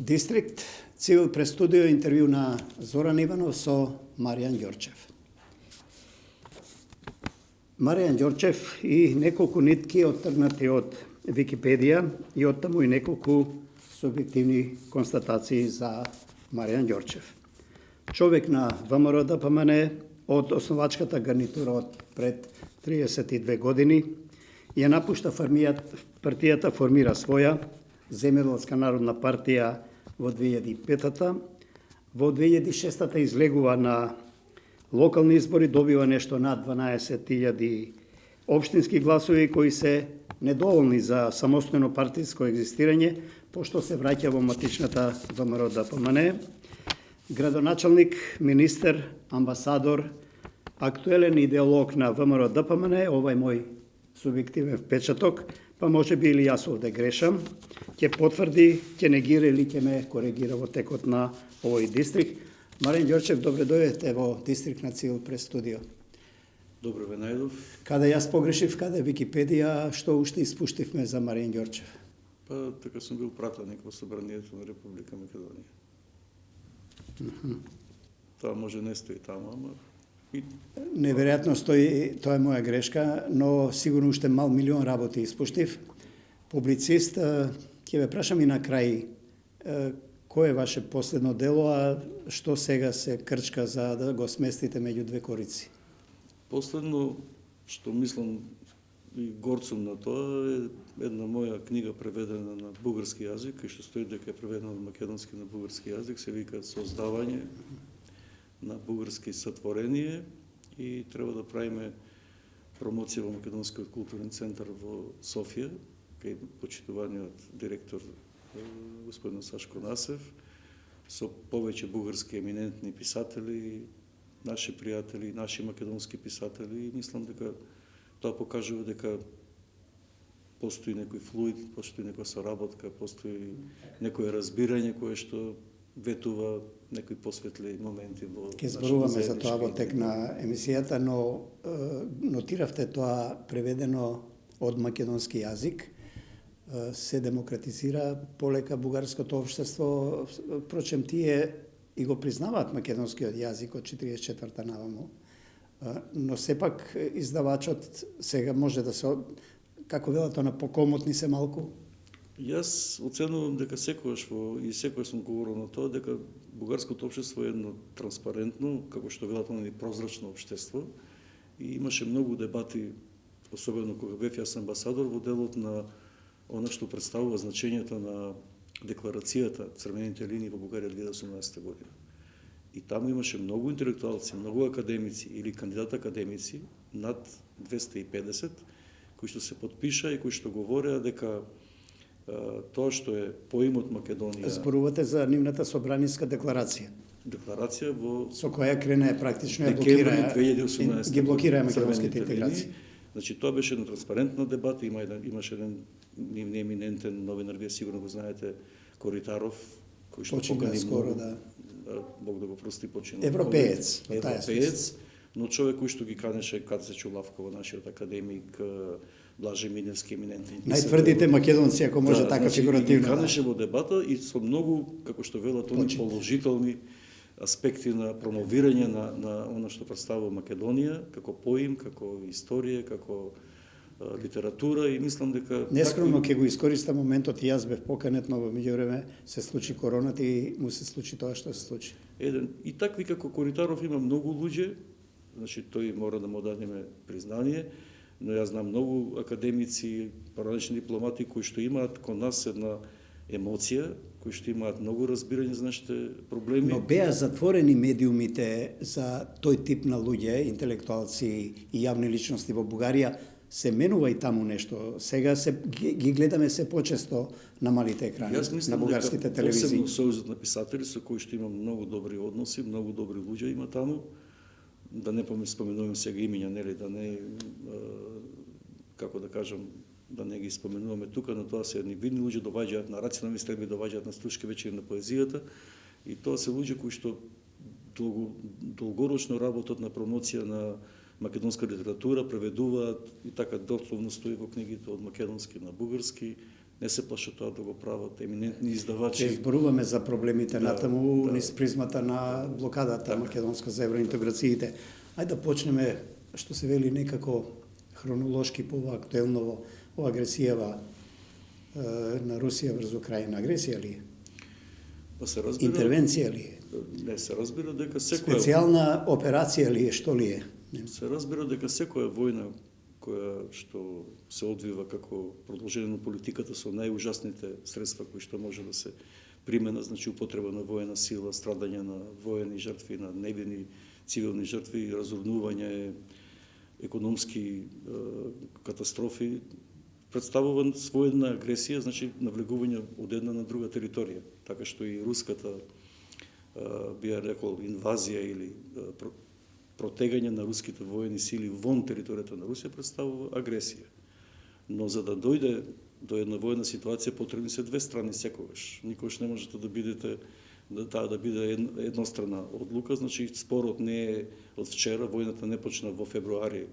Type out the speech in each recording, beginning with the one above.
Дистрикт Цивил през студио интервју на Зоран Иванов со Маријан Ѓорчев. Маријан Ѓорчев и неколку нитки оттргнати од Википедија и оттаму и неколку субјективни констатации за Маријан Ѓорчев. Човек на ВМРО ДПМН од основачката гарнитура од пред 32 години, ја напушта партијата, формира своја Земјоделска народна партија во 2005-та, во 2006-та излегува на локални избори, добива нешто над 12.000 општински гласови кои се недоволни за самостојно партиско екзистирање, пошто се враќа во матичната ВМРО ДПМН. Градоначалник, министер, амбасадор, актуелен идеолог на ВМРО ДПМН, овај мој субјективен впечаток, па може би или јас овде грешам, ќе потврди, ќе негира или ќе ме коригира во текот на овој дистрикт. Маријан Ѓорчев, добре дојдете во дистрикт на Цивил прес студио. Добро ве најдов. Каде јас погрешив, каде Википедија, што уште испуштивме за Маријан Ѓорчев? Па така сум бил пратеник во Собранието на Република Македонија. Тоа може не стои таму, ама Неверојатно стои, тоа е моја грешка, но сигурно уште мал милион работи испуштив. Публицист, ќе ве прашам и на крај, кој е ваше последно дело, а што сега се крчка за да го сместите меѓу две корици? Последно, што мислам и горцум на тоа, е една моја книга преведена на бугарски јазик, и што стои дека е преведена од македонски на бугарски јазик, се вика Создавање на бугарски сотворение, и треба да правиме промоција во Македонскиот културен центар во Софија, кај почитуваниот директор господин Сашко Насев, со повеќе бугарски еминентни писатели, наши пријатели, наши македонски писатели, и мислам дека тоа покажува дека постои некој флуид, постои некоја соработка, постои некое разбирање кое што ветува некои посветли моменти во Ке зборуваме за тоа во тек на емисијата, но нотиравте тоа преведено од македонски јазик, се демократизира полека бугарското општество, впрочем тие и го признаваат македонскиот јазик од 44-та наваму, но сепак издавачот сега може да се, како велат на покомотни се малку. Јас оценувам дека секогаш и секогаш сум говорил на тоа дека бугарското општество е едно транспарентно, како што велат и прозрачно општество, и имаше многу дебати, особено кога бев јас амбасадор, во делот на она што представува значењето на декларацијата Црвените линии во Бугарија 2018 година. И таму имаше многу интелектуалци, многу академици или кандидат академици, над 250, кои што се подпиша и кои што говореа дека тоа што е поимот Македонија. Зборувате за нивната собраниска декларација. Декларација со која крена практично ја блокира 2018 ги блокира македонските интеграции. Значи тоа беше една транспарентна дебата, имаше еден еминентен новинар, вие сигурно го знаете, Коритаров, кој што покани скоро, да. Бог да го прости, почина. Европеец, но човек кој што ги канеше Каце Чулавкова, нашиот академик, Блаже Миневски, еминентен. Најтврдите македонци, ако може така фигуративно. Канеше во дебата и со многу, како што велат, они положителни аспекти на промовирање на она што представува Македонија, како поим, како историја, како литература, и мислам дека нескромно ќе го искористам моментот, и јас бев поканет, но во меѓувреме се случи короната и му се случи тоа што се случи. И такви како Коритаров има многу луѓе, значи тој мора да му дадеме признание, но јас знам многу академици, поранешни дипломати кои што имаат кон нас една емоција, кои што имаат многу разбирање за нашите проблеми. Но беа затворени медиумите за тој тип на луѓе, интелектуалци и јавни личности во Бугарија, се менува и таму нешто. Сега ги гледаме се почесто на малите екрани, на бугарските телевизии. Посебно Сојузот на писатели, со кои што има многу добри односи, многу добри луѓе има таму, да не споменувам сега имиња, нели, да не, како да кажам, да не ги споменуваме тука, но тоа се едни видни луѓе, доваѓаат на рационални следби, доваѓаат на стручки вечери на поезијата, и тоа се луѓе кои што долгорочно работат на промоција на македонска литература, преведуваат и така дословно стои во книгите од македонски на бугарски, не се плашат тоа да го прават еминентни издавачи. Ќе зборуваме за проблемите натаму да. низ призмата на блокадата македонска за евроинтеграциите. Ајде да почнеме, што се вели некако хронолошки поактуелно ова агресијава на Русија врз Украина. Агресија ли е? Па се разбира, Интервенција ли е? не се разбира дека секоја Специјална операција ли е? Што ли е? се разбира дека секоја војна која што се одвива како продолжение на политиката со најужасните средства кои што може да се примена, значи употреба на воена сила, страдање на воени жртви, на невини цивилни жртви, разорнување, економски катастрофи, представува својна агресија, значи навлегување од една на друга територија, така што и руската би ја рекол инвазија или протегање на руските воени сили вон територијата на Русија представува агресија. Но за да дојде до една воена ситуација потребни се две страни секогаш. Никогаш не можете да бидете таа да биде еднострана одлука, значи спорот не е од вчера, војната не почна во февруари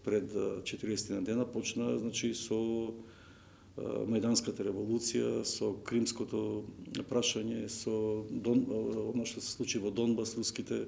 пред 40 на дена, почна значи со Мајданската револуција, со кримското прашање, со оно што се случи во Донбас, руските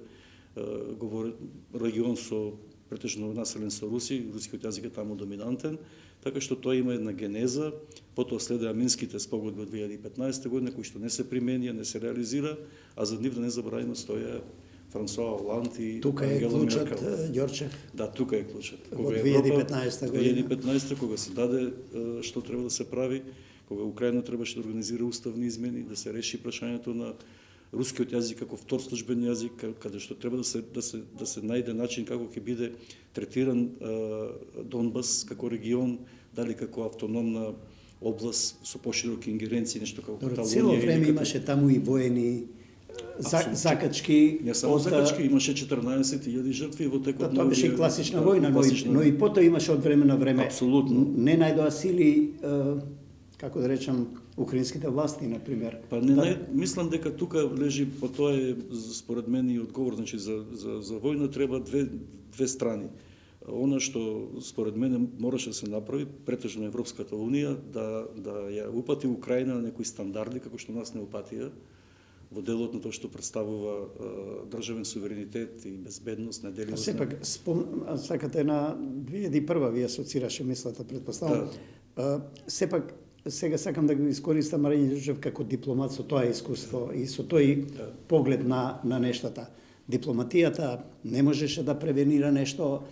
регион со претежно населен со руси, рускиот јазик е таму доминантен, така што тоа има една генеза, потоа следеа Минските спогодби од 2015 година, кои што не се применија, не се реализира, а за нив да не забораваме стоја Франсуа Оланд и Тука е Ангела клучот, Меркел. Ѓорчев. Да, тука е клучот. Во 2015 година. 2015 кога се даде што треба да се прави, кога Украина требаше да организира уставни измени, да се реши прашањето на рускиот јазик како втор службен јазик, каде што треба да се најде начин како ќе биде третиран Донбас како регион, дали како автономна област со пошироки ингеренции, нешто како Каталонија. Цело време имаше таму и воени закачки. Не само закачки, имаше 14.000 жртви во текот на... Тоа беше класична војна, но и потоа имаше од време на време. Апсолутно. Не најдоа сили, како да речам, украинските власти, например. Па не, мислам дека тука лежи, по тоа е според мене и одговор, значи за војна треба две страни. Она што според мене мораше да се направи, претежно Европската унија да ја упати Украина на некои стандарди како што нас не упатија во делот на тоа што представува државен суверенитет и безбедност, неделивост. Сепак сакате на 2001 ви асоцираше мислата, предпоставам. Сепак сега сакам да го искористам Маријан Ѓорчев како дипломат со тоа искуство и со тој поглед на нештата. Дипломатијата не можеше да превенира нешто.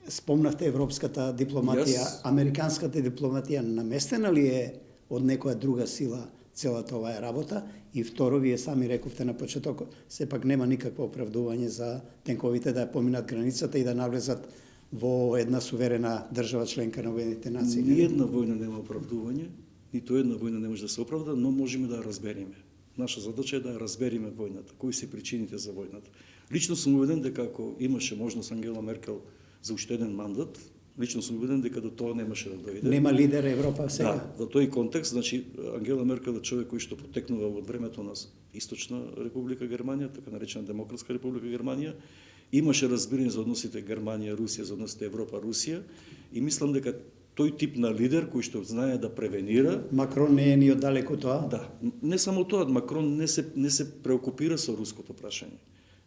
Спомнавте европската дипломатија, американската дипломатија наместена ли е од некоја друга сила целата оваа работа? И второ, вие сами рековте на почеток, сепак нема никакво оправдување за тенковите да поминат границата и да навлезат во една суверена држава членка на Обединетите нации. Ни една војна нема оправдување, ниту една војна не може да се оправда, но можеме да ја разбереме. Наша задача е да ја разбереме војната, кои се причините за војната. Лично сум убеден дека ако имаше можност Ангела Меркел за уште еден мандат, лично сум убеден дека до тоа немаше да дојде. Нема лидер Европа сега. Да, во тој контекст, значи Ангела Меркел е човек кој што потекнува од времето на Источна република Германија, така наречена Демократска република Германија. Имаше разбирање за односите Германија-Русија, за односите Европа-Русија и мислам дека тој тип на лидер кој што знае да превенира. Макрон не е ни оддалеку тоа? Да, не само тоа, Макрон не се преокупира со руското прашање.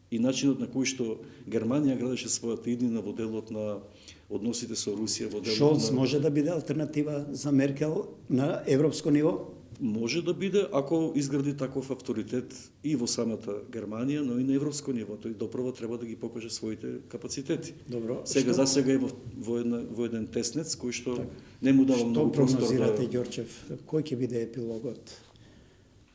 И начинот на кој што Германија градеше својата иднина во делот на односите со Русија, во делот Шолц може да биде алтернатива за Меркел на европско ниво? Може да биде, ако изгради таков авторитет и во самата Германија, но и на европско ниво. Тој допрво треба да ги покаже своите капацитети. Добро. За сега е во еден теснец кој што не му дава многу простор. Што прогнозирате, Ѓорчев? Кој ќе биде епилогот?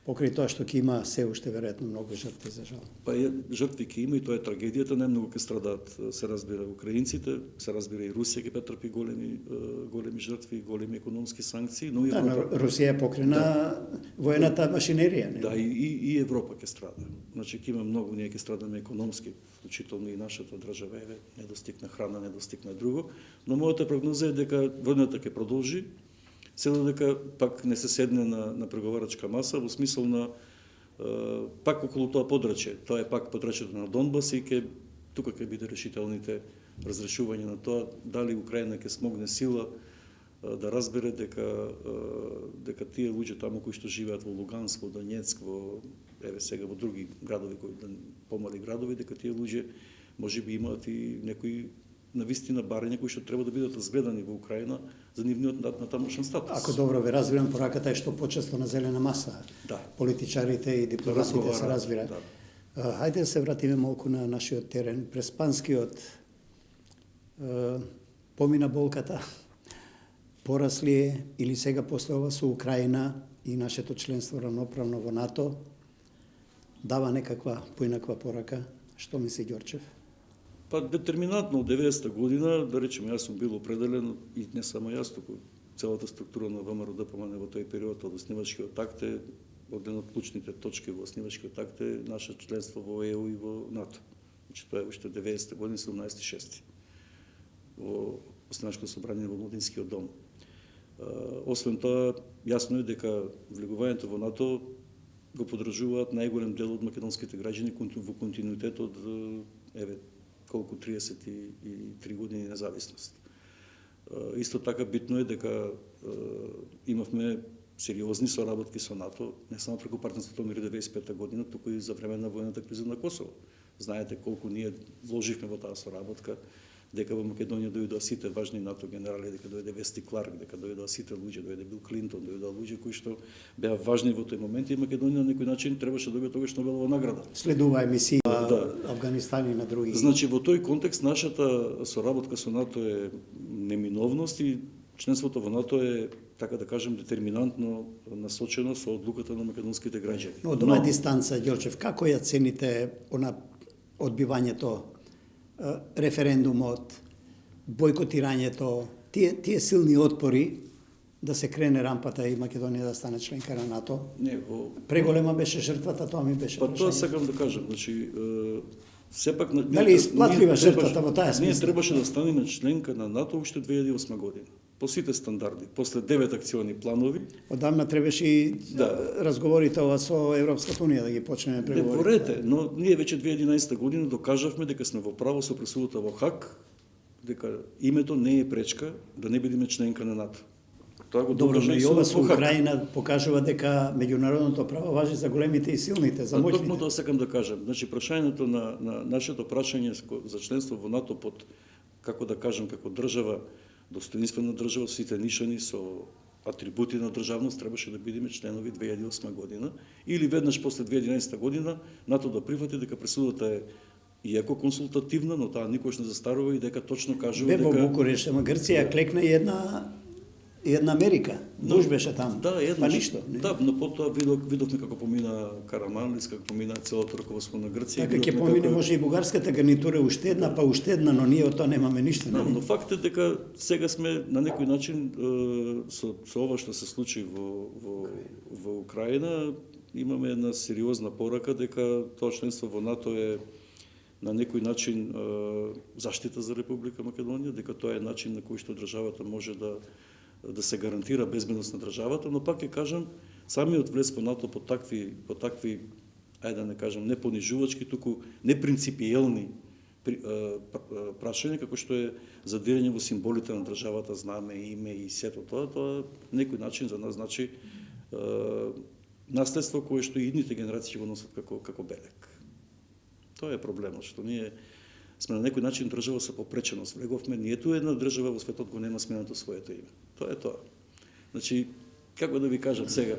Покрај тоа што ќе има се уште веројатно многу жртви, за жал. Па жртви ќе има и тоа е трагедијата, најмногу ќе страдаат, се разбира, украинците, се разбира и Русија ќе претрпи големи жртви, големи економски санкции, но и Европа. Да, Русија покрена воената машинерија, не? Да, и Европа ќе страда. Значи ќе има многу, ние ќе страдаме економски, вклучително и нашата држава, не достигна храна, не достигна друго, но мојата прогноза е дека војната ќе продолжи. Се додека пак не се седне на преговарачка маса во смисол на пак околу тоа подрачје. Тоа е пак подрачјето на Донбас и тука ќе биде решителните разрешување на тоа дали Украина ќе смогне сила да разбере дека тие луѓе таму кои што живеат во Луганск, во Донецк, во сега во други градови, помали градови, дека тие луѓе можеби имаат и некои навистина барања кои што треба да бидат разгледани во Украина за нивниот на тамошен статус. Ако добро ве разбирам, пораката е што почесто на зелена маса. Да. Политичарите и дипломатите се разбира. Да. Хајде да се вратиме малку на нашиот терен. През Панскиот помина болката, порасли е или сега после ова со Украина и нашето членство равноправно во НАТО, дава некаква поинаква порака. Што мисли Ѓорчев? Па детерминантно од 90-та година, да речеме, јас сум бил определен и не само јас, туку целата структура на ВМРО ДПМН во тој период од оснивачкиот акт е од една од клучните точки во оснивачкиот акт е наше членство во ЕУ и во НАТО. Значи тоа е уште 90-та година, 17.6. во Оснивачко собрание во Младинскиот дом. Освен тоа, јасно е дека влегувањето во НАТО го подржуваат најголем дел од македонските граѓани во континуитет од колку 33 години независност. Исто така битно е дека имавме сериозни соработки со НАТО, не само преку партнерството мир 95 година, туку и за време на војната криза на Косово. Знаете колку ние вложивме во таа соработка, дека во Македонија дојдоа сите важни НАТО генерали, дека дојде Вести Кларк, дека дојдоа сите луѓе, дојде Бил Клинтон, дојдоа луѓе кои што беа важни во тој момент и Македонија на некој начин требаше да добие тогаш Нобелова награда. Следува емисија Авганистан и на други. Значи во тој контекст нашата соработка со НАТО е неминовност и членството во НАТО е, така да кажем, детерминантно насочено со одлуката на македонските граѓани. Но од оваа дистанца, Ѓорчев, како ја цените одбивањето, референдумот, бойкотирањето, тие силни отпори да се крене рампата и Македонија да стане членка на НАТО? Не, преголема беше жртвата, тоа ми беше прашање. Па тоа сакам да кажам, значи сепак дали исплатлива жртвата во таа смисла? Ние требаше да станеме членка на НАТО уште 2008 година. По сите стандарди, после 9 акциони планови. Одамна требаше и разговорите ова со Европската унија да ги почнеме преговори. Говорете, но ние веќе 2011 година докажавме дека сме во право со пресудата во Хаг, дека името не е пречка да не бидеме членка на НАТО. Тоа го докажа и ова со Украина покажува дека меѓународното право важи за големите и силните, за моќните. Токму тоа сакам да кажам. Значи прашањето на нашето прашање за членство во НАТО под, како да кажам, како држава, достоинствена држава, сите нишани со атрибути на државност, требаше да бидеме членови 2008 година или веднаш после 2011 година НАТО да прифати дека пресудата е иако консултативна, но таа никош не застарува и дека точно кажува дека во Букурешт, ама Грција клекна и една Америка. Душ беше таму. Да, па ништо. Да, но потоа видовме како помина Караманлис, како помина целото раководство на Грција. Така ќе помине може и бугарската гарнитура уште една, па уште една, но ние од тоа немаме ништо. Да, но факт е дека сега сме на некој начин со ова што се случи во Украина, имаме една сериозна порака дека тоа членство во НАТО е на некој начин заштита за Република Македонија, дека тоа е начин на кој што државата може да се гарантира безбедност на државата, но пак ќе кажам, самиот влез во НАТО по такви, ајде да не кажам, не понижувачки, туку непринципиелни прашања, како што е задирање во символите на државата, знаме, име и сето тоа на некој начин за нас значи наследство кое што и идните генерации го носат како белег. Тоа е проблемот, што ние сме на некој начин држава со попреченост. Влеговме, ниету една држава во светот го нема сменато своето име. Тоа е тоа. Значи, како да ви кажам сега,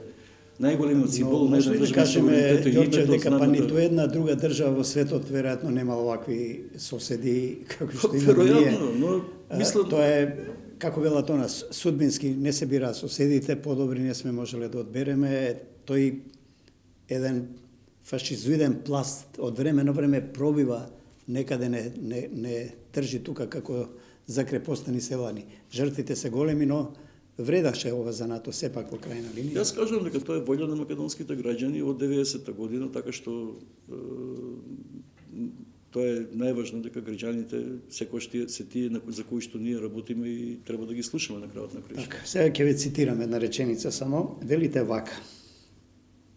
најголемиот символ на една држава со името, дека па ниту една друга држава во светот веројатно нема овакви соседи како што имаме ние. Но мислам тоа е како велат она, судбински не се бира соседите, подобри не сме можеле да одбереме. Тој еден фашизоиден пласт од време на време пробива, некаде не држи тука како закрепостени селани. Жртвите се големи, но вредаше ова за НАТО сепак во крајна линија. Јас кажам дека тоа е волја на македонските граѓани од 90-та година, така што тоа е најважно дека граѓаните секогаш се тие за кои што ние работиме и треба да ги слушаме на крајот на краишта. Така, сега ќе ви цитирам една реченица само. Велите вака.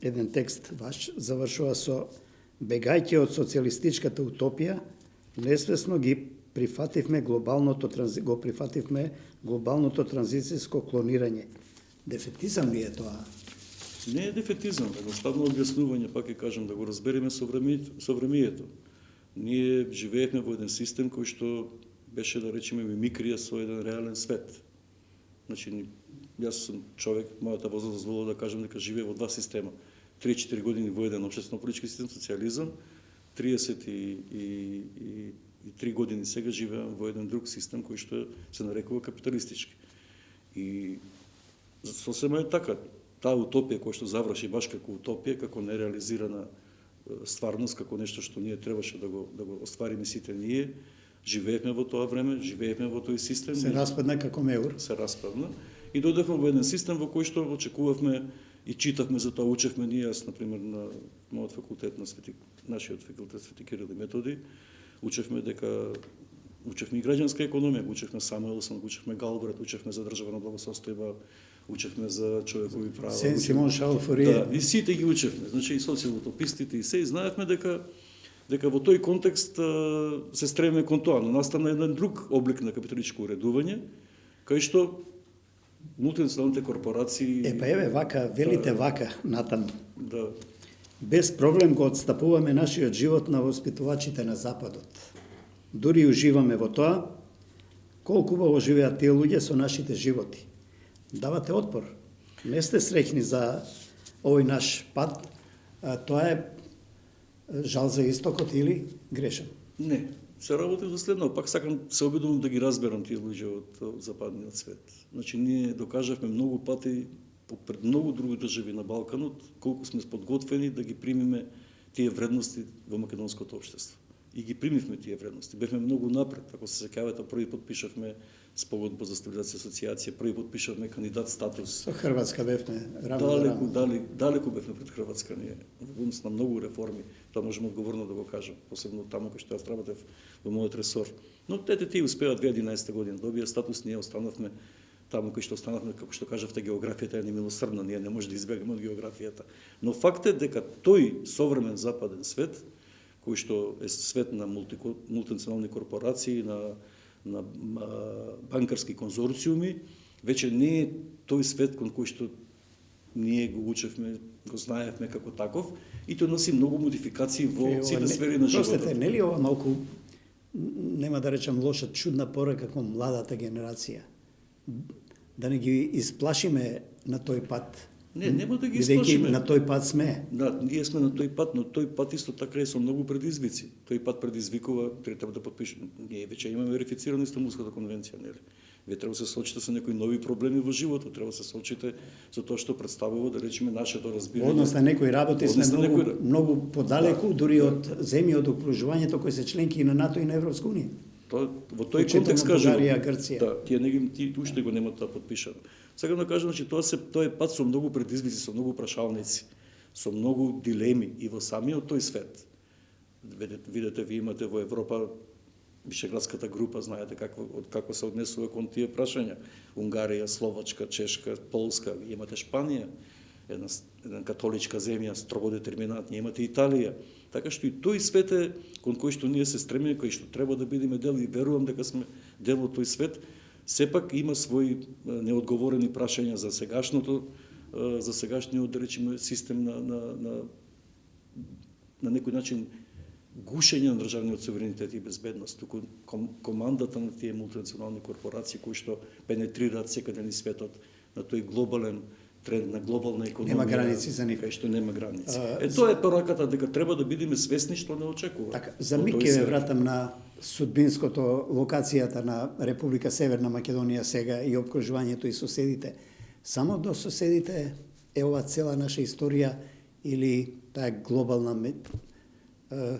Еден текст ваш завршува со: бегајќи од социјалистичката утопија, несвесно ги прифативме глобалното транзицијско клонирање. Дефетизам ли е тоа? Не е дефетизам, едноставно објаснување, пак ќе кажам, да го разбереме совремието. Ние живеевме во еден систем кој што беше, да речеме, мимикрија со еден реален свет. Значи, јас сум човек, мојата возраст дозволува да кажам дека живее во два система. 3-4 години во еден општествено-политички систем, социјализам, 33 години сега живеам во еден друг систем кој што се нарекува капиталистички. И сосема е така. Таа утопија која што заврши баш како утопија, како нереализирана стварност, како нешто што ние требаше да го оствариме сите ние, живеевме во тоа време, живеевме во тој систем. Се распадна како меур. Се распадна. И дојдовме во еден систем во кој што очекувавме и читавме за тоа, учевме ние, јас, например, на мојот факултет, нашиот факултет Свети Кирил и Методи, учевме и граѓанска економија, учевме Самуелсон, учевме Галбрет, учевме за државна благосостојба, учевме за човекови права. Симон Шалфори. Да, и сите ги учевме, значи и социјалутопистите и се, и знаевме дека во тој контекст се стремиме кон тоа, но настана еден друг облик на капиталистичко уредување, кај што мултинационалните корпорации... Еве вака, велите вака, натаму. Да. Без проблем го отстапуваме нашиот живот на воспитувачите на Западот. Дури уживаме во тоа, колку убаво живеат тие луѓе со нашите животи. Давате отпор. Не сте среќни за овој наш пат. Тоа е жал за истокот или грешен? Не, се работи за следно. Пак сакам, се обидувам да ги разберам тие луѓе од западниот свет. Значи, ние докажавме многу пати пред многу други држави на Балканот, колку сме подготвени да ги примиме тие вредности во македонското општество. И ги примивме тие вредности. Бевме многу напред. Ако се сеќавате, први подпишавме спогодба за стабилизација и асоциација, први подпишавме кандидат статус. Со Хрватска бевме Далеку бевме пред Хрватска ние. Во на многу реформи. Тоа можеме одговорно да го кажам, посебно таму кај што јас работев во мојот ресор. Но тие успеа 2011 година, добија статус, ние останавме таму кај што останавме, како што кажавте, географијата е немилосрдна, ние не може да избегаме од географијата. Но факт е дека тој современ западен свет, кој што е свет на мултинационални корпорации, на банкарски конзорциуми, веќе не е тој свет кон кој што ние го учевме, го знаевме како таков, и тој носи многу модификации во сите сфери на животот. Простете, нели ова малку, нема да речам лоша, чудна порака кон младата генерација? Да не ги исплашиме на тој пат? Не, нема да ги исплашиме. исплашиме. На тој пат сме. Да, ние сме на тој пат, но тој пат исто така е со многу предизвици. Тој пат предизвикува, треба да подпишеме. Ние веќе имаме верифицирана Истанбулската конвенција, нели? Вие треба да се соочите со некои нови проблеми во животот, треба да се соочите со тоа што представува, да речеме, нашето разбирање. Однос на некои работи сме многу подалеку, дури од земји од окружувањето кои се членки на НАТО и на Европска унија. Во тој контекст кажам, Бугарија, Грција. Да, тие уште го немаат тоа подпишано. Сега да кажам, че тоа е пат со многу предизвици, со многу прашалници, со многу дилеми и во самиот тој свет. Видете, ви имате во Европа Вишеградската група, знаете како се однесува кон тие прашања. Унгарија, Словачка, Чешка, Полска, имате Шпанија, една католичка земја, строго детерминатна, имате Италија. Така што и тој свет е кон кој што ние се стремиме, кој што треба да бидеме дел, и верувам дека сме дел од тој свет, сепак има своји неодговорени прашања за сегашниот, да речеме, систем на некој начин гушење на државниот суверенитет и безбедност, туку командата на тие мултинационални корпорации кои што пенетрираат секаде низ светот на тој глобален тренд на глобална економија. Нема граници за никој. Што нема граници. Тоа е пораката, дека треба да бидеме свесни што не очекува. Така, за миг ќе ве вратам на судбинското локацијата на Република Северна Македонија сега и опкружувањето и соседите. Само до соседите е ова цела наша историја или таа глобална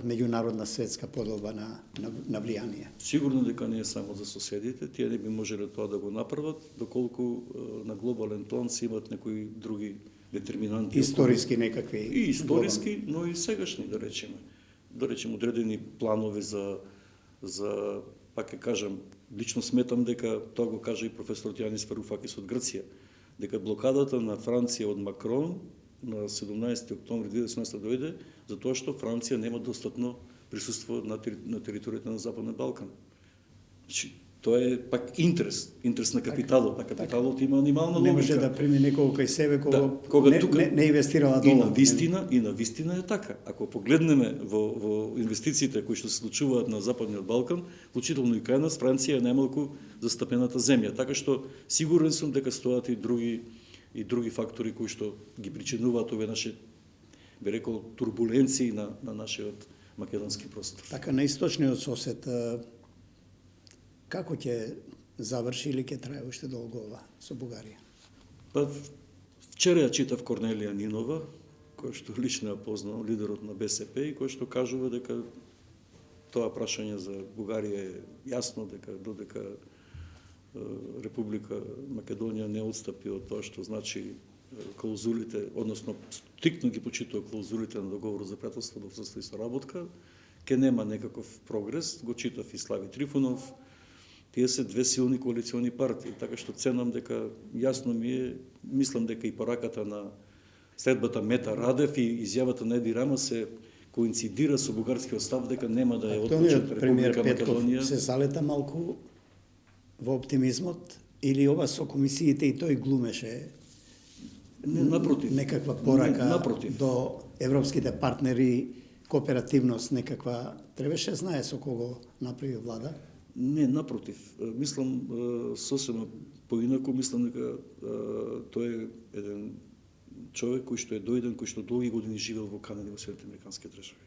меѓународна светска подолба на влијание? Сигурно дека не е само за соседите, тие не би можеле тоа да го направат, доколку на глобален план се имат некои други детерминанти. Историски некакви. И историски, но и сегашни, да речеме. Да речеме, одредени планови за пак ќе кажам, лично сметам дека, тоа го кажа и професор Јанис Варуфакис од Грција, дека блокадата на Франција од Макрон на 17 октомври 2018 дојде за тоа што Франција нема достатно присуство на територијата на Западен Балкан. Значи, тоа е пак интерес на капиталот. На капиталот има анимална логика. Не може да прими некој кај себе кога не, тука, не инвестирала и долу. на вистина е така. Ако погледнеме во инвестициите кои што се случуваат на Западниот Балкан, вклучително и кај нас, Франција е најмалку застапената земја. Така што сигурен сум дека стојат и други фактори кои што ги причинуваат овие наши, би рекол, турбуленции на нашиот македонски простор. Така, на источниот сосед, како ќе заврши или ќе трае уште долго ова со Бугарија? Па, вчера ја читав Корнелија Нинова, кој што лично ја познал, лидерот на БСП, и кој што кажува дека тоа прашање за Бугарија е јасно, дека додека Република Македонија не отстапи од тоа што значи клаузулите, односно стриктно ги почитува клаузулите на договорот за пријателство, добрососедство и соработка, ке нема некаков прогрес. Го читав и Слави Трифунов. Тие се две силни коалициони партии, така што ценам дека јасно ми е, мислам дека и пораката на следбата Мета Радев и изјавата на Еди Рама се коинцидира со бугарскиот став дека нема да ја отлучат премиер Република Петков Македонија. се залета малку во оптимизмот или ова со комисиите и тој глумеше Не, напротив. некаква порака напротив. до европските партнери, кооперативност некаква, требаше знае со кого направи влада? Не, напротив. Мислам сосема поинаку, мислам дека тој е еден човек кој што е дојден, кој што долги години живел во Канада и во Соединетите американски држави.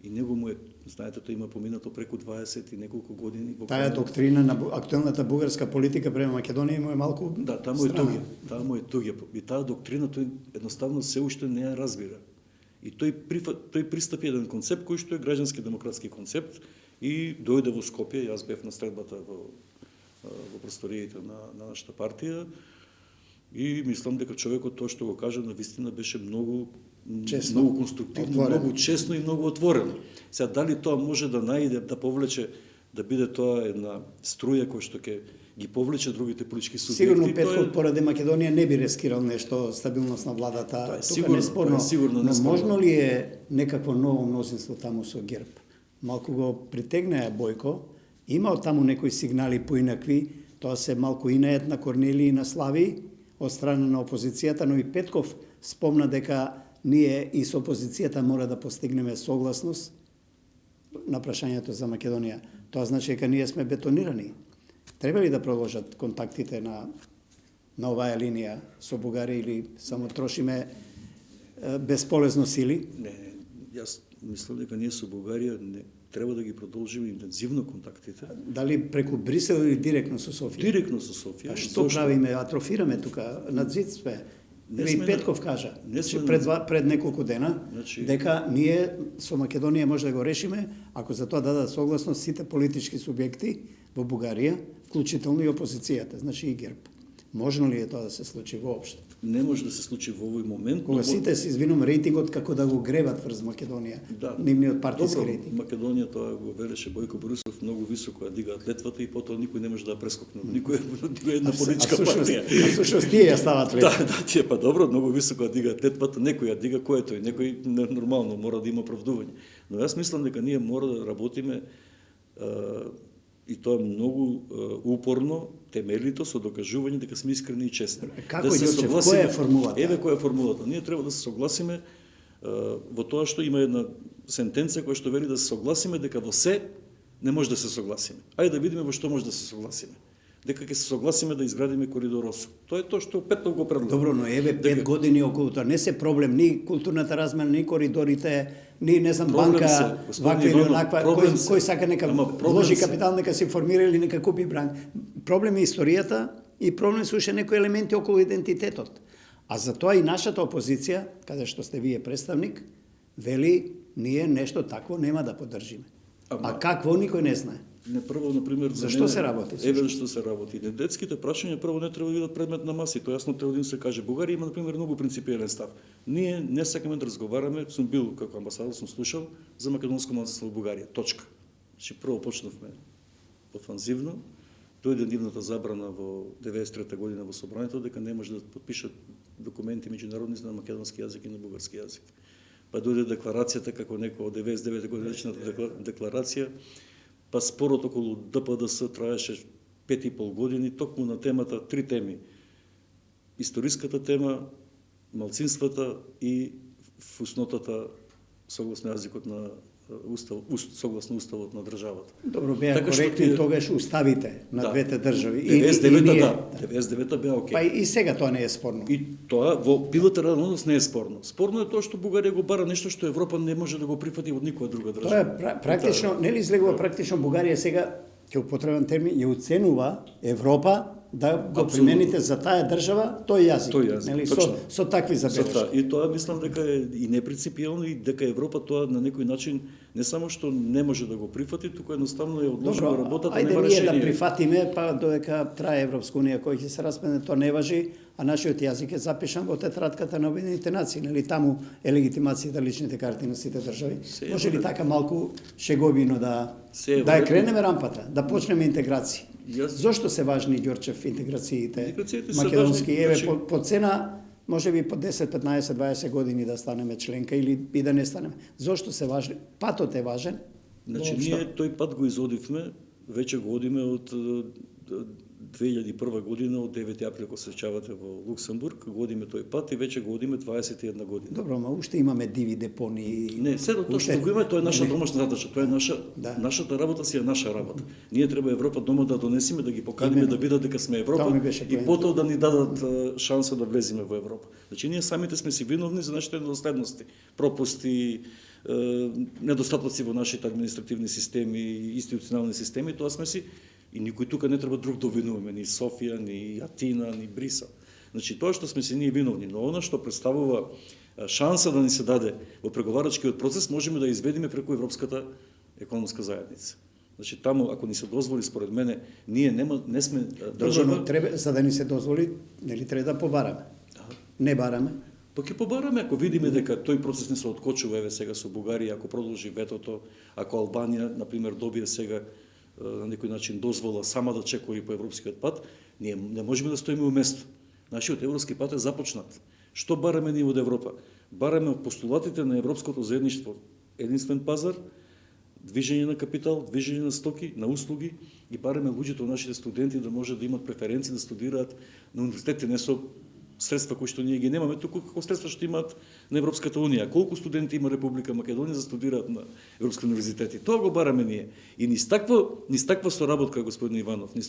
И него му е, знаете, тој има поминато преку 20 и неколку години во Таа Канада. доктрина на актуелната бугарска политика према Македонија му е малку Да, таа му е странна. туѓа. Таа му е туѓа. И таа доктрина тој едноставно се уште не ја разбира. И тој пристапи еден концепт кој што е граѓански демократски концепт и дојде во Скопје, јас бев на средбата во просториите на нашата партија и мислам дека човекот тоа што го кажа на вистина беше многу Честно, многу конструктивно, отворено. многу честно и многу отворено. Сега дали тоа може да најде, да повлече, да биде тоа една струја која што ќе ги повлече другите политички субјекти. Сигурно тоа Петков поради Македонија не би рискирал нешто стабилност на владата. Тоа е Тука сигурно, неспорно, тоа е сигурно но неспорно. можно ли е некакво ново мнозинство таму со ГЕРБ? Малку го притегнеа Бојко, има од таму некои сигнали поинакви, тоа се малку инает на Корнели и на Слави од страна на опозицијата, но и Петков спомна дека ние и со опозицијата мора да постигнеме согласност на прашањето за Македонија. Тоа значи дека ние сме бетонирани. Треба ли да продолжат контактите на оваа линија со Бугарија или само трошиме бесполезно сили? Не, јас мислам дека ние со Бугарија не треба да ги продолжиме интензивно контактите. Дали преку Брисел или директно со Софија? Директно со Софија. А што правиме? Атрофираме тука, над зид сме. И Петков кажа, пред неколку дена, дека ние со Македонија може да го решиме, ако за тоа дадат согласност сите политички субјекти во Бугарија, вклучително и опозицијата, значи и ГЕРБ. Можно ли е тоа да се случи воопшто? Не може да се случи во овој момент. Кога сите се извинувам рейтингот како да го гребат врз Македонија, нивниот партиски рейтинг. Македонија тоа го велеше Бојко Борисов, многу високо ја дигаат летвата и потоа никој не може да ја прескокне. Никој една политичка партија. Всушност тие ја стават летва. Да, тие па добро, многу високо ја дигаат летвата, некој ја дига, кој е тој? Некој нормално мора да има оправдување. Но јас мислам дека ние мора да работиме и тоа многу упорно, темелито, со докажување дека сме искрени и честни. Како да Ѓорчев, која е формулата? Еве која е формулата. Ние треба да се согласиме во тоа што има една сентенца која што вели да се согласиме дека во се не може да се согласиме. Ајде да видиме во што може да се согласиме. Дека ќе се согласиме да изградиме коридор 8. Тоа е тоа што Петков го предлага. Добро, но еве 5 години околу тоа не се проблем ни културната размена, ни коридорите, ни не знам банка, ваква или онаква, кој сака нека вложи капитал, нека се формира или нека купи бран. Проблем е историјата и проблем се уште некои елементи околу идентитетот. А за тоа и нашата опозиција, каде што сте вие представник, вели ние нешто такво нема да поддржиме. А какво никој не знае. Не прво, например, за што се работи? Еве што се работи. Идентитетските прашања прво не треба да бидат предмет на маси. Тоа јасно треба да им се каже. Бугарија има, например, многу принципиелен став. Ние не сакаме да разговараме, сум бил како амбасадор, сум слушал за македонско малцинство во Бугарија. Точка. Значи прво почнавме офанзивно. Дојде нивната забрана во 93 година во собранието дека не може да подпишат документи меѓународни на македонски јазик и на бугарски јазик. Па дојде декларацијата како некоја од 99 година декларација. па спорот околу ДПДС траеше 5,5 години, токму на темата, 3 теми. Историската тема, малцинствата и фуснотата согласно јазикот на согласно уставот на државата. Добро, беа Така што коректни тие- тогаш уставите на Да. двете држави. 99-та, ние- да. 99-та беа окей. Па и сега тоа не е спорно. И тоа во билатерален однос не е спорно. Спорно е тоа што Бугарија го бара нешто што Европа не може да го прифати од никоја друга држава. Тоа е практично, нели излегува практично Бугарија сега, ќе употребам термин, ја уценува Европа да го Апсолутно. примените за таа држава тој јазик. Тој јазик, Нели, точно. со такви За забелешки. тоа. И тоа мислам дека е и непринципиелно и дека Европа тоа на некој начин не само што не може да го прифати, туку едноставно е одложила работата, ајде нема ние решение. да прифатиме, па додека трае Европска унија кој ќе се распадне, тоа не важи, а нашиот јазик е запишан во тетратката на Обединетите нации, нели таму е легитимацијата личните карти на сите држави. Се е Може ли во ред. така малку шеговино Се е во да ја ред. кренеме рампата, да почнеме интеграција? Јас- Зошто се важни, Ѓорчев, интеграциите Интеграциите се македонски? важни, Еве, значи- по цена, може би по 10, 15, 20 години да станеме членка или и да не станеме. Зошто се важни? Патот е важен. Значи, Воопшто. ние тој пат го изодивме, веќе го одиме од 2001 година, од 9 април, кога се сеќавате во Луксембург, го одиме тој пат и веќе го одиме 21 година. Добро, ма уште имаме диви депонии. Не, се тоа Уште- што го има, тоа е наша Не. домашна задача, тоа е Да. нашата работа си е наша работа. Ние треба Европа дома да донесеме, да ги поканиме, Именно. да видат дека сме Тоа Европа ми беше и поентата. потоа да ни дадат шанса да влеземе во Европа. Значи ние самите сме си виновни за нашите недоследности, пропусти, недостатоци во нашите административни системи, институционални системи, тоа сме си и никој тука не треба друг да обвинуваме, ни Софија, ни Атина, ни Брисел. Значи тоа што сме си ние виновни, но она што представува шанса да ни се даде во преговарачкиот процес, можеме да изведиме преку Европската економска заедница. Значи таму ако ни се дозволи според мене, ние не сме Добро, држава, но треба, за да ни се дозволи, нели треба да побараме. Не бараме. па ќе побараме ако видиме дека тој процес не се откочува еве сега со Бугарија, ако продолжи ветото, ако Албанија на пример добие сега на некој начин дозвола сама да чекори по европскиот пат, ние не можеме да стоиме уместо. Нашиот европски пат е започнат. Што бараме ние од Европа? Бараме постулатите на европското заедништво, единствен пазар, движење на капитал, движење на стоки, на услуги и бараме луѓето, нашите студенти да може да имат преференции да студираат на универзитетите, не со средства кои што ние ги немаме, туку како средства што имаат на Европската унија. Колку студенти има Република Македонија за студираат на европски универзитети? Тоа го бараме ние. И низ таква соработка, господин Иванов, ни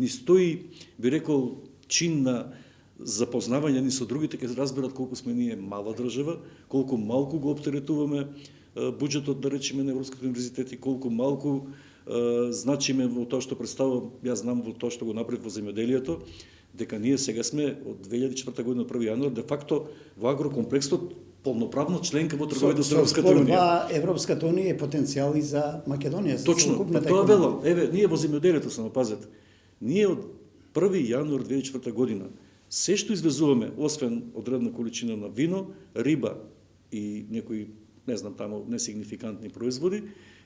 стои, би рекол, чин на запознавање ни со другите, ќе разберат колку сме ние мала држава, колку малку го оптеретуваме буџетот, да речеме, на европските универзитети, колку малку значиме во тоа што представува, јас знам во тоа што го направи во земјоделието, дека ние сега сме од 2004 година, 1 јануар, де факто во агрокомплексот полноправна членка во трговите со Европската унија. Спорва Европската унија е потенцијал и за Македонија. за Точно, целокупната тоа економија. велам. Еве, ние во земјоделието само пазете. Ние од 1 јануар 2004 година се што извезуваме, освен одредна количина на вино, риба и некои, не знам таму, несигнификантни производи,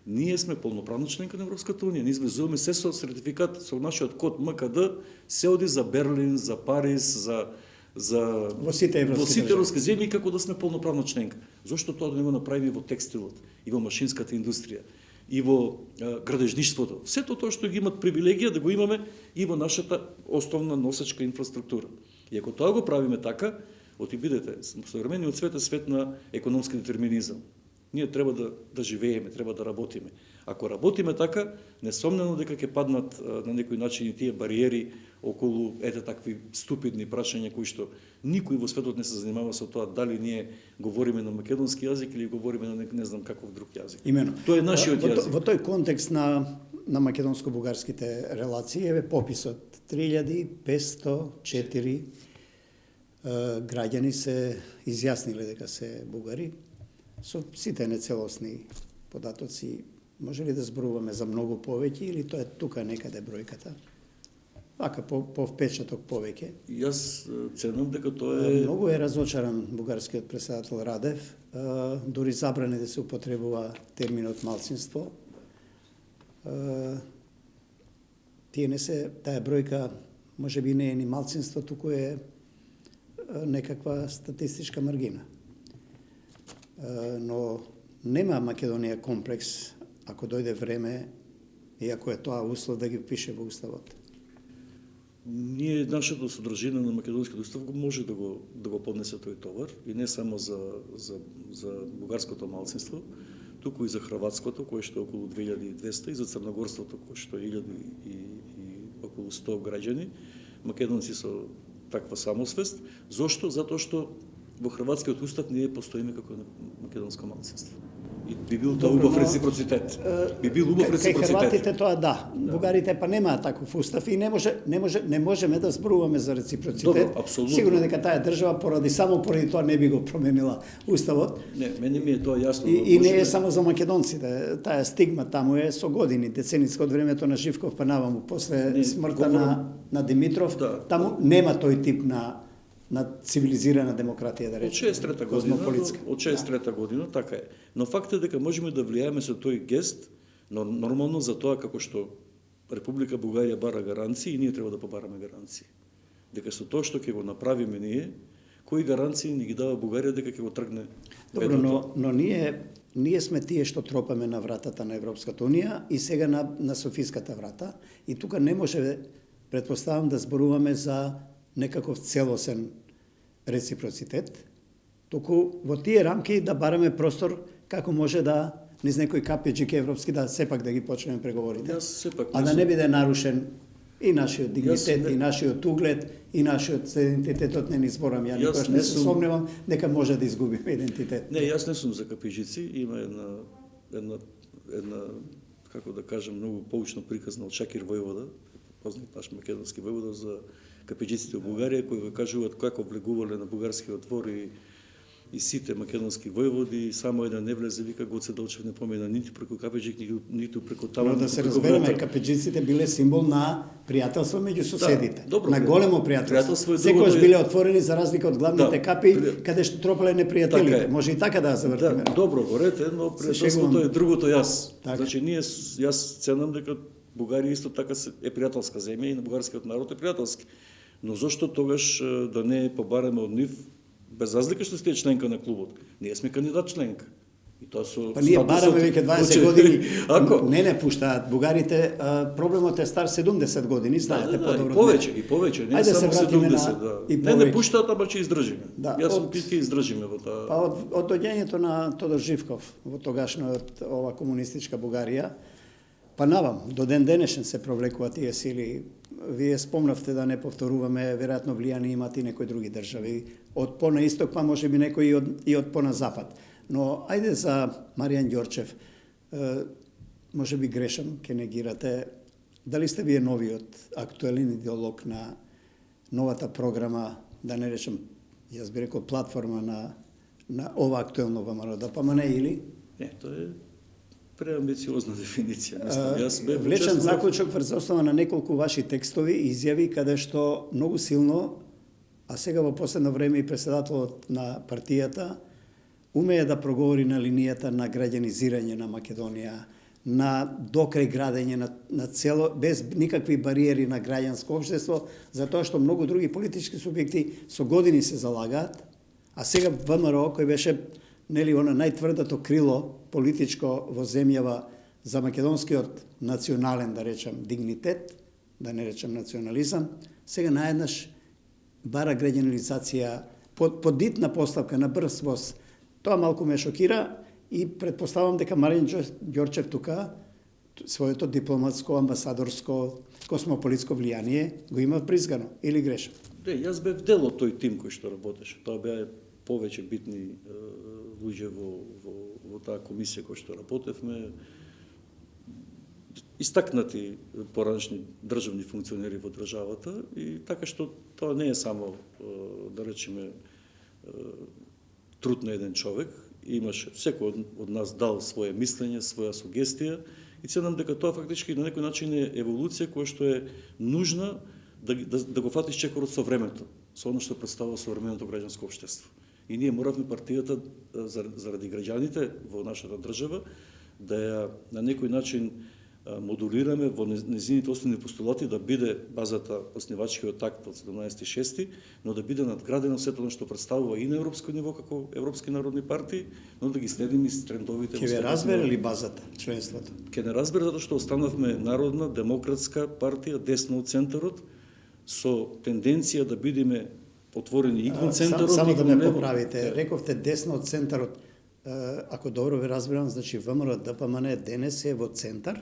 ние сме полноправна членка на Европската унија. Ние извезуваме се со сертификат, со нашиот код МКД, се оди за Берлин, за Париз, за Во сите европски држави. европски земји како да сме полноправна членка. Зошто тоа да не го направиме во текстилот и во машинската индустрија и во градежништвото? Сето тоа што ги имат привилегија да го имаме и во нашата основна носечка инфраструктура. И ако тоа го правиме така, оти бидете, современиот свет е свет на економски детерминизам. Ние треба да живееме, треба да работиме. Ако работиме така, несомнено дека ќе паднат на некој начин и тие бариери околу такви ступидни прашања кои што никој во светот не се занимава со тоа дали ние говориме на македонски јазик или говориме на не знам каков друг јазик. Имено. Тоа е нашиот јазик. Во тој контекст на македонско-бугарските релации, еве пописот 3504 граѓани се изјасниле дека се бугари, со сите нецелосни податоци. Може ли да зборуваме за многу повеќе или тоа е тука некаде бројката? Вака по впечаток повеќе. Јас ценам дека тоа е Многу е разочаран бугарскиот претседател Радев, дури забране да се употребува терминот малцинство. Тие не се, таа бројка може би не е ни малцинство, туку е некаква статистичка маргина. Но нема Македонија комплекс, ако дојде време иако е тоа услов да ги пише во уставот? Ние, нашето содржина на македонскиот устав може да го поднесе тој товар, и не само за бугарското малцинство, туку и за хрватското, кое што е околу 2200, и за црногорството, кое што е 1000 и околу 100 граѓани, македонци со таква самосвест. Зошто? Затоа што во хрватскиот устав ние постоиме како македонско малцинство. И би бил тоа убав реципроцитет. Би бил убав Кај реципроцитет. хрватите тоа да. Бугарите па немаат таков устав и не можеме да зборуваме за реципроцитет. Добро, апсолутно. Сигурно дека таа држава само поради тоа не би го променила уставот. Не, мене ми е тоа јасно. И не е само за македонците. Таа стигма таму е со години, деценитска од времето на Живков па наваму, после смртта на Димитров, Да. таму нема тој тип на цивилизирана демократија, да Од речеме. 63-та година, космополитска. од 63-та година, така е. Но факт е дека можеме да влијаеме со тој гест, но нормално за тоа како што Република Бугарија бара гаранции, и ние треба да побараме гаранции. Дека со тоа што ќе го направиме ние, кои гаранции ни ги дава Бугарија дека ќе го тргне Добро, ветото? но ние сме тие што тропаме на вратата на Европската Унија и сега на Софиската врата, и тука не може, предпоставам, да зборуваме за некаков целосен реципроцитет, туку во тие рамки да бараме простор како може да низ некои капиџики европски да сепак да ги почнеме преговорите. Јас сепак А да не биде нарушен и нашиот дигнитет, не- и нашиот углед, и нашиот идентитетот, не ни зборам. Ја никош не не се сум- сомневам дека може да изгубиме идентитет. Не, јас не сум за капиџици, има една како да кажем, многу поучно приказна од Шакир Војвода, познат наш македонски војвода, за капиџиците во Бугарија, кои го кажуваат како влегувале на бугарскиот двор и сите македонски војводи, само еден не влезе, вика Гоце Делчев не помина нити преку капиџик, ниту преку таму. Но да се разбереме, капиџиците биле символ на пријателство меѓу соседите. добро, на големо пријателство е пријателство. Секојаш другото. биле отворени за разлика од главните Да, капи, каде што тропале непријателите. Така е. Може и така да завртиме. Да, добро горете, но Се пријателството шегувам. е другото јас. Така. Значи јас ценам дека Бугарија исто така е пријателска земја и на бугарскиот народ е пријателски. Но зошто тогаш да не побараме од нив, без разлика што сте членка на клубот? Ние сме кандидат членка. И тоа со Па ние статусот- бараме веќе 20 Значи, години. Ако Не пуштаат. Бугарите, проблемот е стар 70 години, знаете подобро. и повеќе, не Ајде се само вратиме 70, на- да. и Не повеќе. пуштаат, ама ќе издржиме. Да, Јас сум од- ќе издржиме во таа. Па од доѓањето на Тодор Живков во тогашната ова комунистичка Бугарија, па навам, до ден денешен се провлекуваат тие сили. Вие спомнавте да не повторуваме, веројатно влијание имат и некои други држави. Од по на исток, па може би некои и од по на запад. Но ајде за Маријан Ѓорчев, може би грешам, ке негирате, дали сте вие новиот актуелен идеолог на новата програма, да не речем, јас би рекол платформа на ова актуелно ВМРО, да па не или? Не, тоа е преамбициозна дефиниција. Мислам, јас бев Влечен учествував- заклучок врз основа на неколку ваши текстови и изјави каде што многу силно, а сега во последно време и председателот на партијата умее да проговори на линијата на граѓанизирање на Македонија, на докрај градење на цело, без никакви бариери на граѓанско општество, затоа што многу други политички субјекти со години се залагаат, а сега ВМРО, кој беше нели она најтврдото крило политичко во земјава за македонскиот национален, да речем, дигнитет, да не речем национализам, сега наеднаш бара граѓанизација по дитна поставка на брз воз. Тоа малку ме шокира и предпоставам дека Маријан Ѓорчев тука своето дипломатско, амбасадорско, космополитско влијание го има вбризгано, или грешам? Не, јас бев дел од тој тим кој што работеше. Тоа беа повеќе битни луѓе во таа комисија која што работевме. Истакнати поранешни државни функционери во државата, и така што тоа не е само, да речеме, труд на еден човек. Имаше, секој од нас дал своje мислење, своја сугестија, и ценам дека тоа фактички на некој начин е еволуција која што е нужна да го фатиш чекорот со времето, со оно што представува современото граѓанско општество. И ние моравме партијата заради граѓаните во нашата држава да ја на некој начин модулираме во незините основни постулати да биде базата основачкиот акт од 17.6, но да биде надградено сето што представува и на европско ниво како европски народни партии, но да ги следиме и трендовите. Ќе ве разбере ли базата, членството? Ќе не разбере затоа што останавме народна демократска партија, десно од центарот, со тенденција да бидеме отворени и кон центарот, Само и да кон ме лево. поправите, рековте десно од центарот. Ако добро ве разбирам, значи ВМРО ДПМН денес е во центар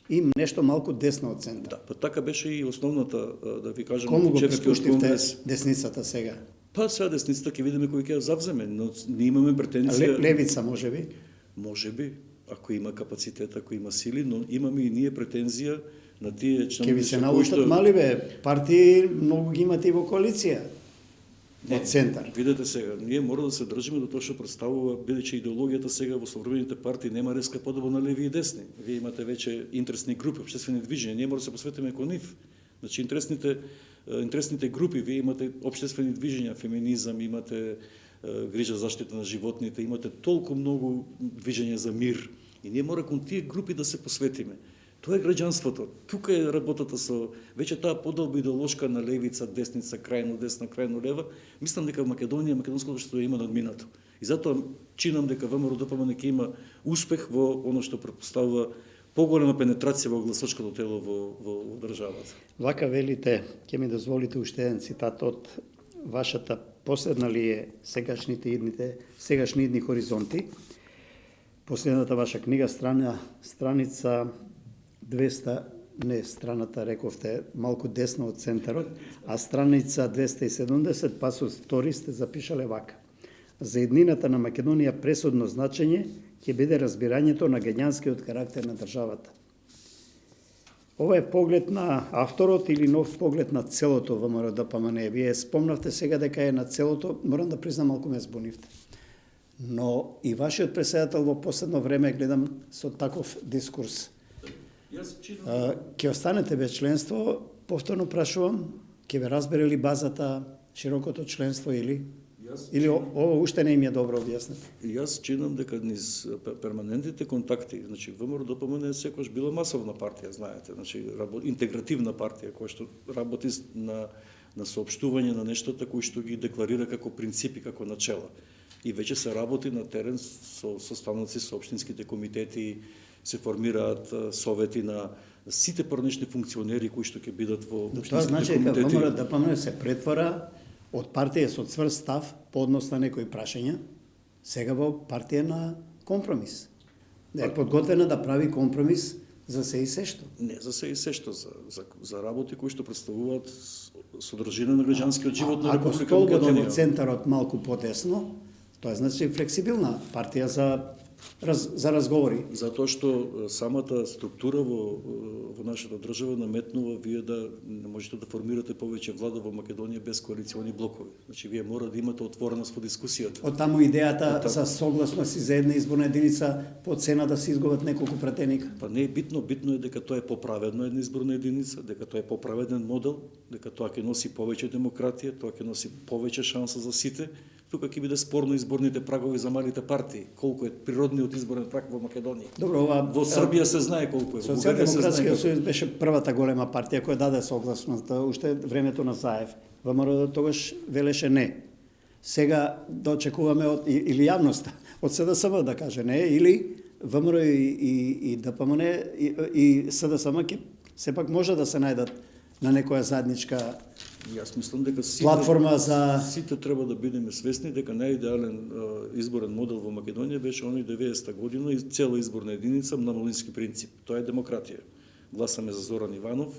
и нешто малку десно од центар. Да, па така беше и основната, да ви кажам, Кому го Чевскиот препуштивте конгрес. десницата сега? Па сега десницата ќе видиме кој ќе ја завземе, но ние имаме претензија. Левица може би? Може би, ако има капацитет, ако има сили, но имаме и ние претензија на тие Ќе членови ви се научат мали бе, партии многу ги имате и во коалиција. Од центар. Видете сега, ние мора да се држиме до тоа што представува, бидејќи идеологијата сега во современите партии нема резка подоба на леви и десни. Вие имате веќе интересни групи, општествени движења, ние мора да се посветиме кон нив. Значи интересните групи, вие имате општествени движења, феминизам, имате грижа за заштита на животните, имате толку многу движења за мир и ние мора кон тие групи да се посветиме. Тоа е граѓанството. Тука е работата со веќе таа подолба идеолошка на левица, десница, крајно десна, крајно лева. Мислам дека Македонија, македонското општество има надминато. И затоа чинам дека ВМРО ДПМН ќе има успех во оно што претпоставува поголема пенетрација во гласачкото тело во државата. Вака велите, ќе ми дозволите уште еден цитат од вашата последна ли е сегашни идни хоризонти. Последната ваша книга, страница 200, не страната рековте малку десно од центарот, а страница 270, пасус 2 сте запишале вака. За еднината на Македонија пресудно значење ќе биде разбирањето на граѓанскиот карактер на државата. Ова е поглед на авторот или нов поглед на целото ВМРО ДПМН. Вие спомнавте сега дека е на целото, морам да признам малку ме збунивте. Но и вашиот председател во последно време гледам со таков дискурс. Ќе останете без членство, повторно прашувам, ќе ве разбере ли базата, широкото членство или ова уште не им е добро објаснето? Јас чинам дека низ перманентните контакти, значи ВМРО ДПМН секогаш била масовна партија, знаете, значи интегративна партија која што работи на соопштување на нештата кои што ги декларира како принципи, како начела. И веќе се работи на терен со составници со општинските комитети, се формираат совети на сите порнешни функционери кои што ќе бидат во општинските Тоа значи дека комитети. ВМРО ДПМН се претвара од партија со цврст став по однос на некои прашања, сега во партија на компромис. Е подготвена да прави компромис за се и сешто. Не за се и сешто, за работи кои што представуваат содржина на граѓанскиот живот на Ако Република столбот е во Македонија. центарот малку подесно, тоа значи флексибилна партија за разговори. Затоа што самата структура во нашата држава наметнува вие да не можете да формирате повеќе влада во Македонија без коалициони блокови. Значи вие мора да имате отвореност во дискусијата. Од таму идејата за согласност и за една изборна единица по цена да се изгубат неколку пратеника. Па не е битно е дека тоа е поправедно една изборна единица, дека тоа е поправеден модел, дека тоа ќе носи повеќе демократија, тоа ќе носи повеќе шанса за сите. Тука ќе биде спорно изборните прагови за малите партии, колку е природниот изборен праг во Македонија. Добро, ова Во Србија се знае колку е, во Бугарија се знае Социјалдемократскиот колку е. сојуз беше првата голема партија која даде согласност уште времето на Заев. ВМРО тогаш велеше не. Сега да очекуваме или јавноста од СДСМ да каже не, или ВМРО и ДПМН и СДСМ ќе сепак може да се најдат на некоја заедничка Јас мислам дека платформа за сите треба да бидеме свесни дека најидеален изборен модел во Македонија беше оној 90-та година и цела изборна единица на малински принцип. Тоа е демократија. Гласаме за Зоран Иванов,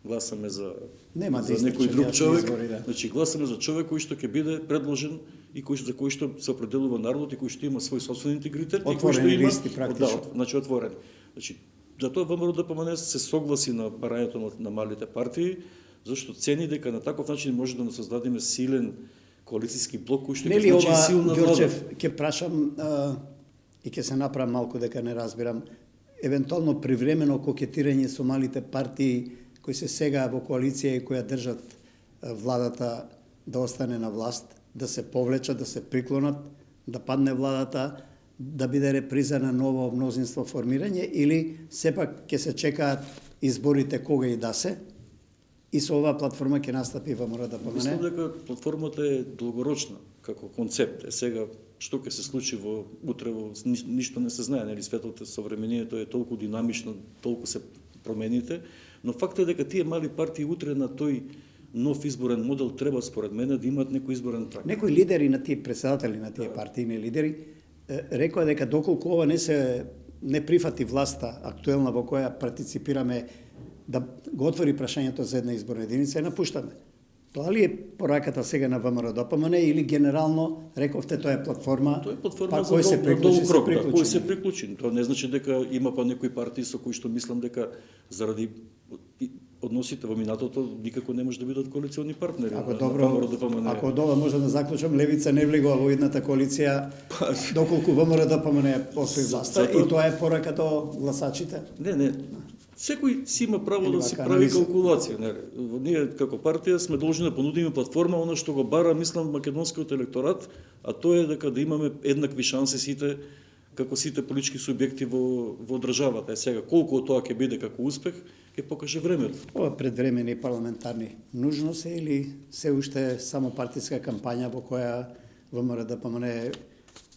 гласаме за некој друг човек. Избори, да. Значи гласаме за човек кој што ќе биде предложен и за кој што се определува народот и кој што има свој собствен интегритет и кој што Отворени има листи, практично. значи отворени. Значи затоа ВМРО ДПМН се согласи на барањето на малите партии, зашто цени дека на таков начин може да создадеме силен коалициски блок кој што ќе Нели значи ова, силна Ѓорчев, влада. ќе прашам и ќе се направам малку дека не разбирам, евентуално привремено кокетирање со малите партии кои се сега во коалиција и која држат владата да остане на власт, да се повлечат, да се приклонат, да падне владата, да биде реприза на ново мнозинство формирање или сепак ќе се чекаат изборите кога и да се и со оваа платформа ќе настапи ВМРО да помене? Мислам дека платформата е долгорочна како концепт. Сега што ќе се случи утре ништо не се знае, нели светот е современието е толку динамично, толку се промените, но факт е дека тие мали партии утре на тој нов изборен модел треба според мене да имаат некој изборен трак. Некои лидери на тие председатели на тие партийни лидери рекоа дека доколку ова не прифати власта актуелна во која партиципираме да го отвори прашањето за една изборна единица, ја напуштаме. Тоа ли е пораката сега на ВМРО ДПМН или генерално рековте тоа е платформа? Тоа е платформа кој се приклучи, кој се приклучи. Тоа не значи дека има некои партии со кои што мислам дека заради односите во минатото никако не може да бидат коалициони партнери. Ако од ова може да заклучам, Левица не влегува во едната коалиција доколку ВМРО ДПМН освои власта и тоа е порака до гласачите. Не. Секој си има право да си прави калкулација. Ние како партија сме должни да понудиме платформа, оно што го бара, мислам, македонскиот електорат, а тоа е дека да имаме еднакви шанси сите, како сите политички субјекти во државата. Сега, колку од тоа ќе биде како успех, ќе покаже времето. Ова предвремени парламентарни нужно се или се уште само партиска кампања во која ВМРО ДПМН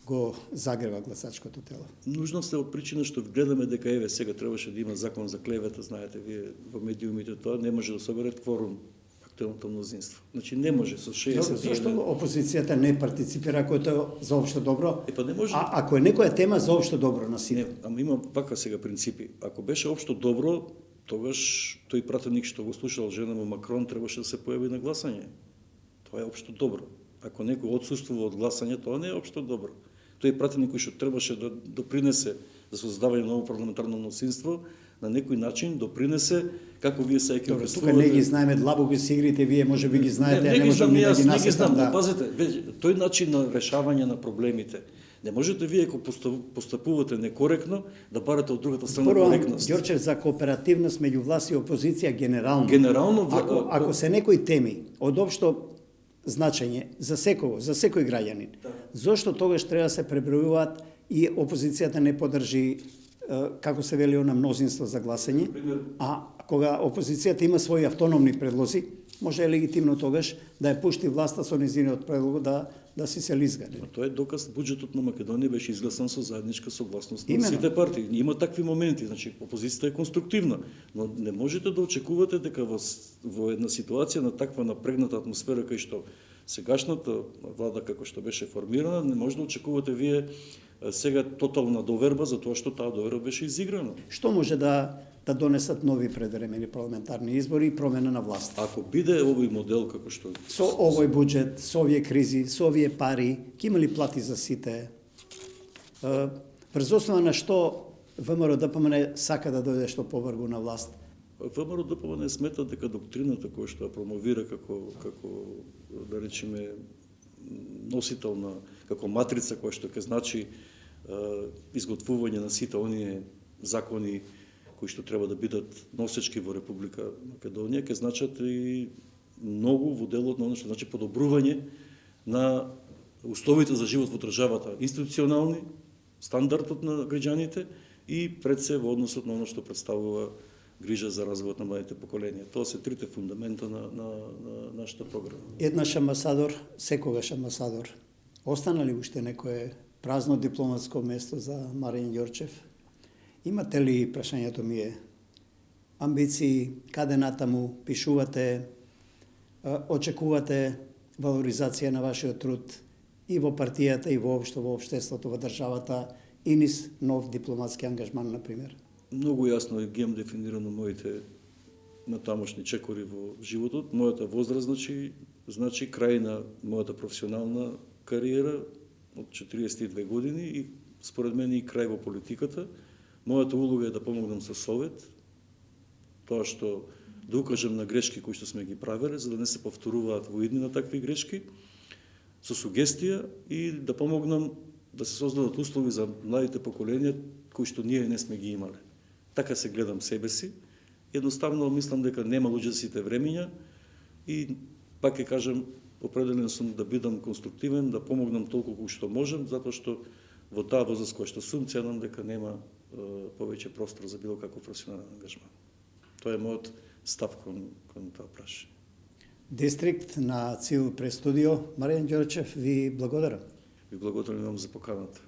го загрева гласачкото тело? Нужност е од причина што гледаме дека еве сега требаше да има закон за клевета, знаете вие во медиумите тоа не може да собере кворум актуелното мнозинство. Значи не може со 60. Зошто опозицијата не партиципира ако е тоа за општо добро? Не може. А ако е некоја тема за општо добро на сите? Ама има вака сега принципи. Ако беше општо добро, тогаш тој пратеник што го слушал жена му Макрон требаше да се појави на гласање. Тоа е општо добро. Ако некој отсуствува од гласање, тоа не е општо добро. Тој пратеник кој што требаше да допринесе за создавање на ново парламентарно мнозинство, на некој начин допринесе како вие се ќе представувате. Тука не ги знаеме длабови си игрите, вие може би ги знаете, не можеме да ги насетам. Да. Пазете, тој начин на решавање на проблемите. Не можете вие ако постапувате некоректно да барате од другата страна коректност. Ѓорчев, за кооперативност меѓу власт и опозиција генерално. Генерално ако се некои теми од општо значење за секој граѓанин. Да. Зошто тогаш треба да се пребројуваат и опозицијата не подржи како се вели на мнозинство за гласање, а кога опозицијата има своји автономни предлози, може легитимно тогаш да ја пушти власта со нејзиниот предлог да си се лизга. Тоа е доказ буџетот на Македонија беше изгласан со заедничка согласност на сите партии. Има такви моменти, значи опозицијата е конструктивна, но не можете да очекувате дека во една ситуација на таква напрегната атмосфера кај што сегашната влада како што беше формирана, не може да очекувате вие сега тотална доверба за тоа што таа доверба беше изиграна. Што може да донесат нови предвремени парламентарни избори и промена на власт? Ако биде овој модел како што со овој буџет, со овие кризи, со овие пари, ќе има ли плати за сите? Врз основа на што ВМРО ДПМН сака да дојде што побрзо на власт? ВМРО ДПМН смета дека доктрината која што ја промовира како да речеме носител на како матрица која што ќе значи изготвување на сите оние закони кои што треба да бидат носечки во Република Македонија, ќе значат и многу во делот на оно што значи подобрување на условите за живот во државата, институционални, стандардот на граѓаните и пред се во односот на оно што представува грижа за развојот на младите поколенија. Тоа се трите фундамента на нашата програма. Еднаш амбасадор, секогаш амбасадор. Остана ли уште некое празно дипломатско место за Маријан Ѓорчев? Имате ли, прашањето ми е, амбиции, каде натаму пишувате, очекувате валоризација на вашиот труд и во партијата и воопшто во општеството, во државата и низ нов дипломатски ангажман, например? Многу јасно ги имам дефинирано моите натамошни чекори во животот. Мојата возраст значи крај на мојата професионална кариера од 42 години и според мене и крај во политиката. Мојата улога е да помогнам со совет, тоа што да укажем на грешки кои што сме ги правеле, за да не се повторуваат во иднина такви грешки, со сугестија и да помогнам да се создадат услови за младите поколенија кои што ние не сме ги имале. Така се гледам себе си. Едноставно мислам дека нема луѓе за сите времиња и пак ќе кажам, определен сум да бидам конструктивен, да помогнам толку колку што можем, затоа што во таа возраст која што сум, ценам дека нема повеќе простор за било каков професионален ангажман. Тоа е мојот став кон тоа прашање. Дистрикт на ЦИЛ Престудио, Маријан Ѓорчев ви благодарам. Ви благодарам за поканата.